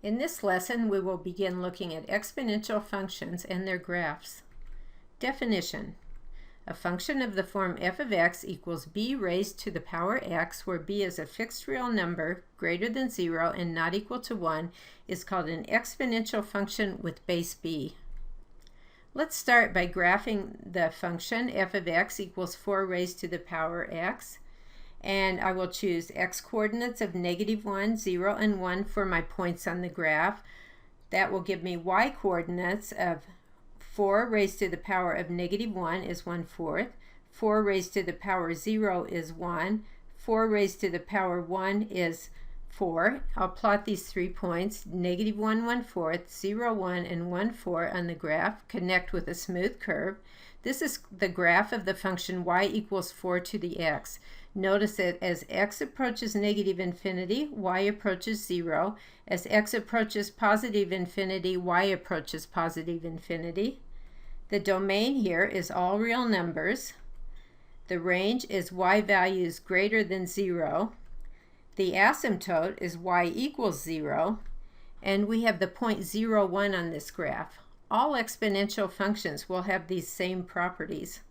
In this lesson, we will begin looking at exponential functions and their graphs. Definition: a function of the form f of x equals b raised to the power x, where b is a fixed real number greater than 0 and not equal to 1, is called an exponential function with base b. Let's start by graphing the function f of x equals 4 raised to the power x. And I will choose x-coordinates of -1, 0, and 1 for my points on the graph. That will give me y-coordinates of 4 raised to the power of -1 is 1/4, 4 raised to the power 0 is 1, 4 raised to the power 1 is 4. I'll plot these 3 points, -1, 1/4, 0, 1, and 1/4 on the graph, connect with a smooth curve. This is the graph of the function y equals 4 to the x. Notice that as x approaches -infinity, y approaches 0. As x approaches positive infinity, y approaches positive infinity. The domain here is all real numbers. The range is y values greater than 0. The asymptote is y equals 0. And we have the point 0, 1 on this graph. All exponential functions will have these same properties.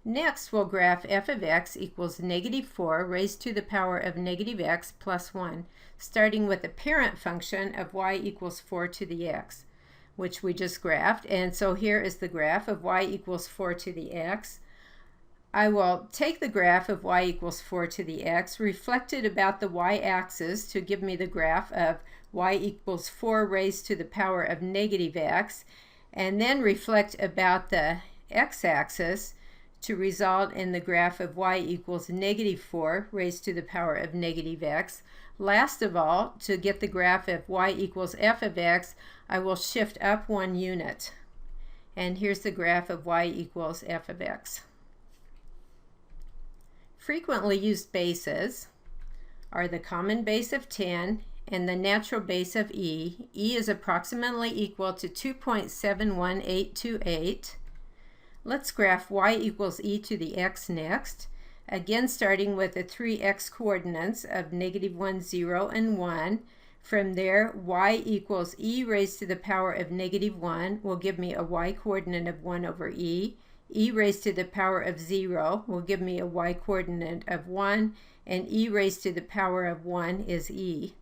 Next, we'll graph f of x equals -4 raised to the power of -x plus 1, starting with the parent function of y equals 4 to the x, which we just graphed. And so here is the graph of y equals 4 to the x. I will take the graph of y equals 4 to the x, reflect it about the y-axis to give me the graph of y equals 4 raised to the power of -x, and then reflect about the x-axis to result in the graph of y equals -4 raised to the power of -x. Last of all, to get the graph of y equals f of x, I will shift up 1 unit. And here's the graph of y equals f of x. Frequently used bases are the common base of 10 and the natural base of e. E is approximately equal to 2.71828. Let's graph y equals e to the x next, again starting with the 3 x-coordinates of -1, 0, and 1. From there, y equals e raised to the power of -1 will give me a y-coordinate of 1 over e. E raised to the power of 0 will give me a y-coordinate of 1, and e raised to the power of 1 is e.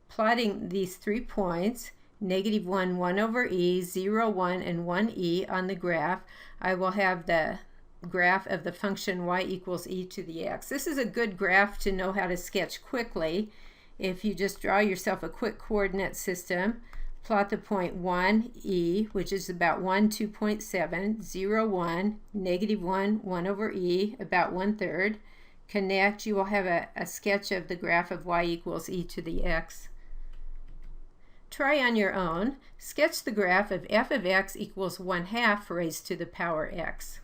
Plotting these 3 points, -1, 1 over e, 0, 1, and 1e on the graph, I will have the graph of the function y equals e to the x. This is a good graph to know how to sketch quickly. If you just draw yourself a quick coordinate system, plot the point 1, e, which is about 1, 2.7, 0, 1, -1, 1 over e, about 1/3. Connect, you will have a sketch of the graph of y equals e to the x. Try on your own. Sketch the graph of f of x equals 1/2 raised to the power x.